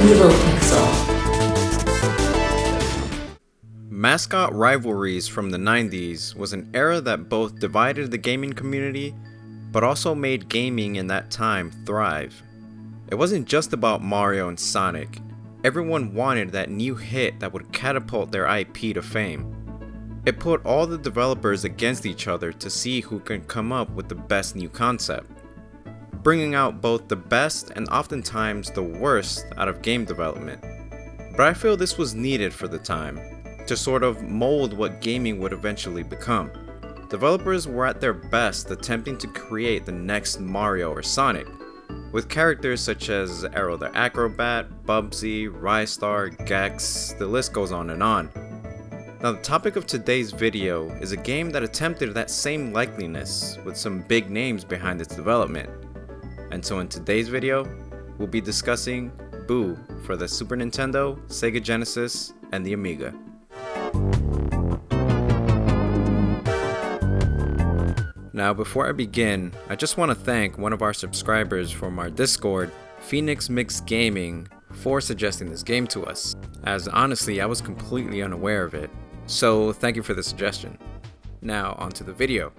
Evil Pixel. Mascot rivalries from the 90s was an era that both divided the gaming community, but also made gaming in that time thrive. It wasn't just about Mario and Sonic. Everyone wanted that new hit that would catapult their IP to fame. It put all the developers against each other to see who could come up with the best new concept, bringing out both the best and oftentimes the worst out of game development. But I feel this was needed for the time, to sort of mold what gaming would eventually become. Developers were at their best attempting to create the next Mario or Sonic, with characters such as Aero the Acrobat, Bubsy, Rystar, Gex, the list goes on and on. Now the topic of today's video is a game that attempted that same likeliness with some big names behind its development. And so in today's video, we'll be discussing Boo for the Super Nintendo, Sega Genesis, and the Amiga. Now before I begin, I just want to thank one of our subscribers from our Discord, Phoenix Mix Gaming, for suggesting this game to us, as honestly I was completely unaware of it, so thank you for the suggestion. Now onto the video.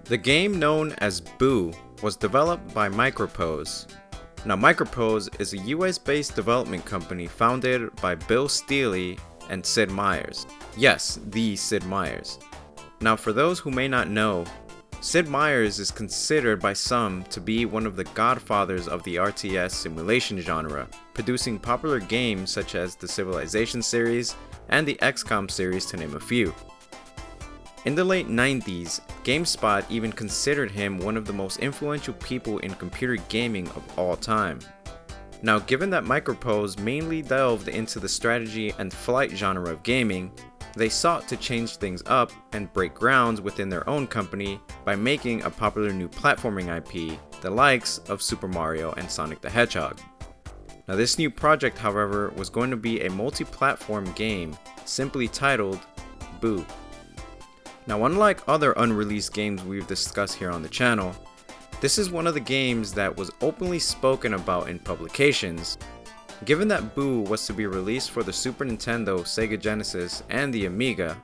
The game known as Boo was developed by MicroProse. Now MicroProse is a US based development company founded by Bill Steely and Sid Meier's. Yes, the Sid Meier's. Now for those who may not know, Sid Meier's is considered by some to be one of the godfathers of the RTS simulation genre, producing popular games such as the Civilization series and the XCOM series to name a few. In the late 90s, GameSpot even considered him one of the most influential people in computer gaming of all time. Now given that MicroProse mainly delved into the strategy and flight genre of gaming, they sought to change things up and break grounds within their own company by making a popular new platforming IP, the likes of Super Mario and Sonic the Hedgehog. Now this new project, however, was going to be a multi-platform game simply titled Boo. Now unlike other unreleased games we've discussed here on the channel, this is one of the games that was openly spoken about in publications. Given that Boo was to be released for the Super Nintendo, Sega Genesis, and the Amiga,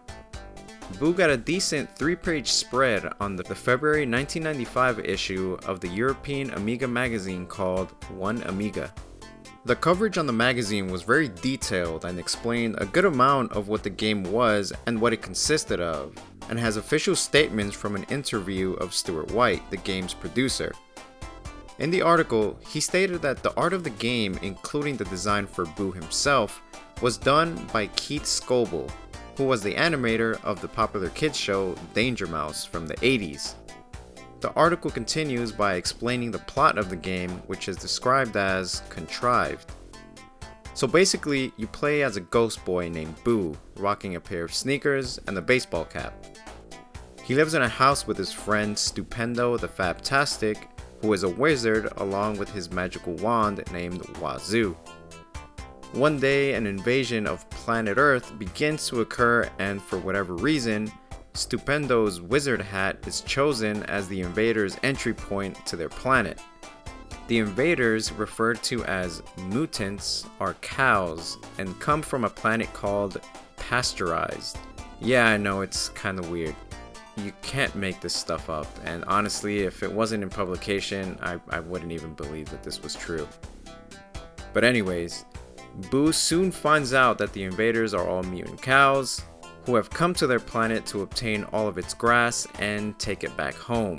Boo got a decent 3-page spread on the February 1995 issue of the European Amiga magazine called One Amiga. The coverage on the magazine was very detailed and explained a good amount of what the game was and what it consisted of, and has official statements from an interview of Stuart White, the game's producer. In the article, he stated that the art of the game, including the design for Boo himself, was done by Keith Scoble, who was the animator of the popular kids show Danger Mouse from the 80s. The article continues by explaining the plot of the game, which is described as contrived. So basically, you play as a ghost boy named Boo, rocking a pair of sneakers and a baseball cap. He lives in a house with his friend Stupendo the Fabtastic, who is a wizard along with his magical wand named Wazoo. One day, an invasion of planet Earth begins to occur, and for whatever reason, Stupendo's wizard hat is chosen as the invaders' entry point to their planet. The invaders, referred to as mutants, are cows and come from a planet called Pasteurized. Yeah, I know, it's kinda weird. You can't make this stuff up, and honestly, if it wasn't in publication, I wouldn't even believe that this was true. But anyways, Boo soon finds out that the invaders are all mutant cows, who have come to their planet to obtain all of its grass and take it back home.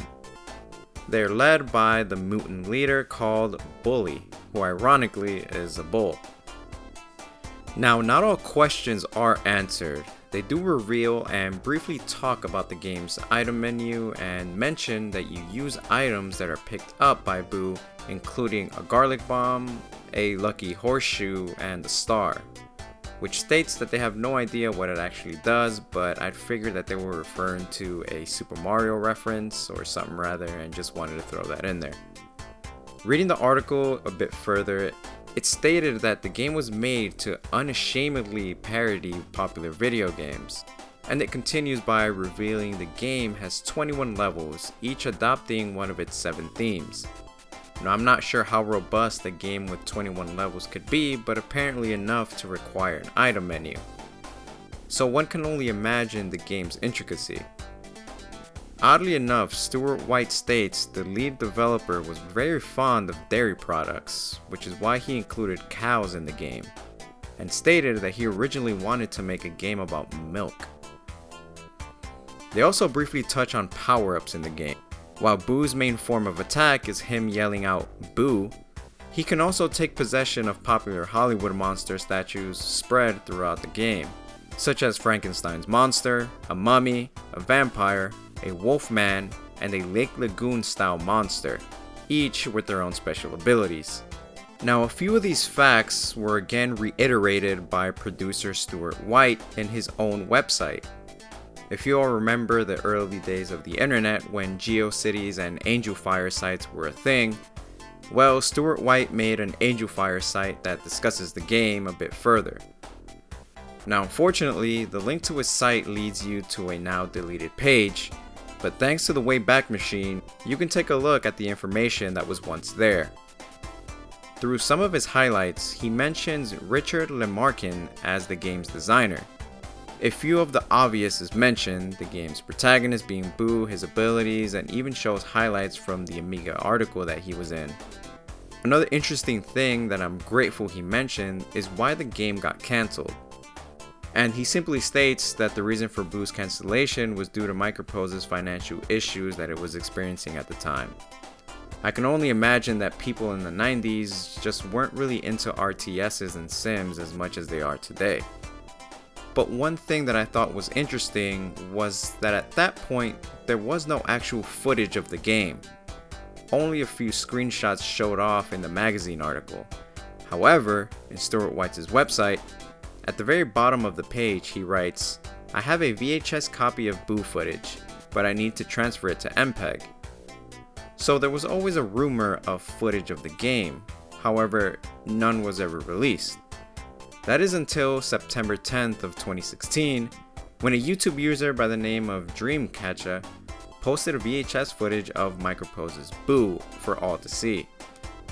They're led by the mutant leader called Bully, who ironically is a bull. Now, not all questions are answered. They do reveal and briefly talk about the game's item menu and mention that you use items that are picked up by Boo, including a garlic bomb, a lucky horseshoe, and a star, which states that they have no idea what it actually does, but I'd figured that they were referring to a Super Mario reference or something rather, and just wanted to throw that in there. Reading the article a bit further, it stated that the game was made to unashamedly parody popular video games, and it continues by revealing the game has 21 levels, each adopting one of its 7 themes. Now, I'm not sure how robust a game with 21 levels could be, but apparently enough to require an item menu. So one can only imagine the game's intricacy. Oddly enough, Stuart White states the lead developer was very fond of dairy products, which is why he included cows in the game, and stated that he originally wanted to make a game about milk. They also briefly touch on power-ups in the game. While Boo's main form of attack is him yelling out "Boo," he can also take possession of popular Hollywood monster statues spread throughout the game, such as Frankenstein's monster, a mummy, a vampire, a wolfman, and a Lake Lagoon-style monster, each with their own special abilities. Now, a few of these facts were again reiterated by producer Stuart White in his own website. If you all remember the early days of the internet when GeoCities and AngelFire sites were a thing, well, Stuart White made an AngelFire site that discusses the game a bit further. Now, unfortunately, the link to his site leads you to a now deleted page, but thanks to the Wayback Machine, you can take a look at the information that was once there. Through some of his highlights, he mentions Richard Lemarkin as the game's designer. A few of the obvious is mentioned, the game's protagonist being Boo, his abilities, and even shows highlights from the Amiga article that he was in. Another interesting thing that I'm grateful he mentioned is why the game got cancelled. And he simply states that the reason for Boo's cancellation was due to MicroProse's financial issues that it was experiencing at the time. I can only imagine that people in the 90s just weren't really into RTSs and Sims as much as they are today. But one thing that I thought was interesting was that at that point, there was no actual footage of the game. Only a few screenshots showed off in the magazine article. However, in Stuart White's website, at the very bottom of the page he writes, "I have a VHS copy of Boo footage, but I need to transfer it to MPEG." So there was always a rumor of footage of the game, however, none was ever released. That is until September 10th of 2016, when a YouTube user by the name of Dreamcatcher posted a VHS footage of MicroProse's Boo for all to see.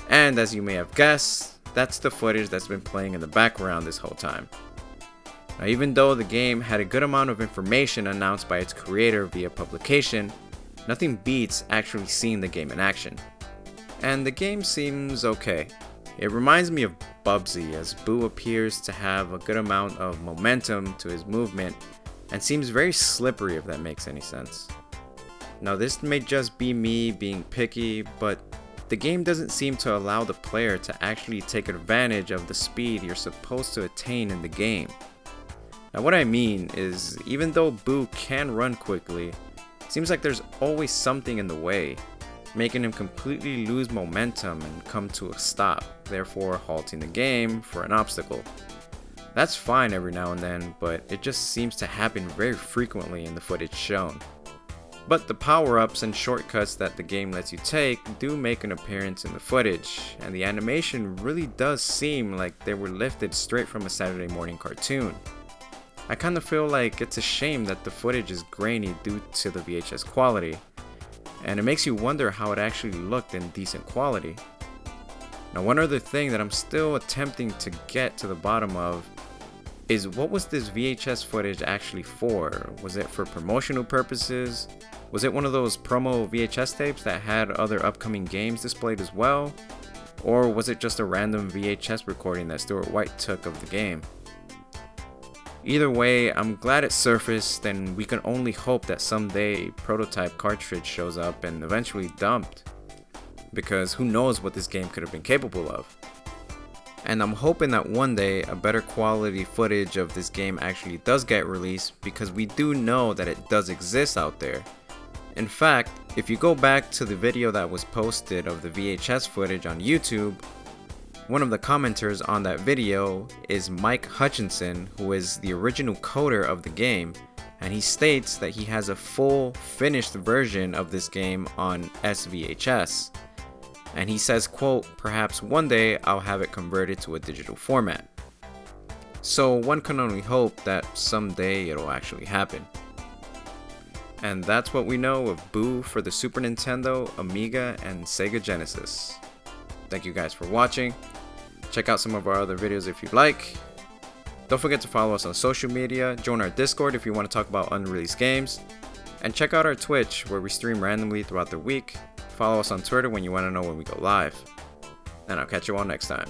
And as you may have guessed, that's the footage that's been playing in the background this whole time. Now, even though the game had a good amount of information announced by its creator via publication, nothing beats actually seeing the game in action. And the game seems okay. It reminds me of Bubsy, as Boo appears to have a good amount of momentum to his movement and seems very slippery, if that makes any sense. Now, this may just be me being picky, but the game doesn't seem to allow the player to actually take advantage of the speed you're supposed to attain in the game. Now, what I mean is, even though Boo can run quickly, it seems like there's always something in the way, making him completely lose momentum and come to a stop, therefore halting the game for an obstacle. That's fine every now and then, but it just seems to happen very frequently in the footage shown. But the power-ups and shortcuts that the game lets you take do make an appearance in the footage, and the animation really does seem like they were lifted straight from a Saturday morning cartoon. I kinda feel like it's a shame that the footage is grainy due to the VHS quality, and it makes you wonder how it actually looked in decent quality. Now, one other thing that I'm still attempting to get to the bottom of is, what was this VHS footage actually for? Was it for promotional purposes? Was it one of those promo VHS tapes that had other upcoming games displayed as well? Or was it just a random VHS recording that Stuart White took of the game? Either way, I'm glad it surfaced, and we can only hope that someday a prototype cartridge shows up and eventually dumped, because who knows what this game could have been capable of. And I'm hoping that one day a better quality footage of this game actually does get released, because we do know that it does exist out there. In fact, if you go back to the video that was posted of the VHS footage on YouTube, one of the commenters on that video is Mike Hutchinson, who is the original coder of the game, and he states that he has a full finished version of this game on SVHS. And he says, quote, "Perhaps one day I'll have it converted to a digital format." So one can only hope that someday it'll actually happen. And that's what we know of Boo for the Super Nintendo, Amiga, and Sega Genesis. Thank you guys for watching. Check out some of our other videos if you'd like. Don't forget to follow us on social media, join our Discord if you want to talk about unreleased games, and check out our Twitch where we stream randomly throughout the week. Follow us on Twitter when you want to know when we go live. And I'll catch you all next time.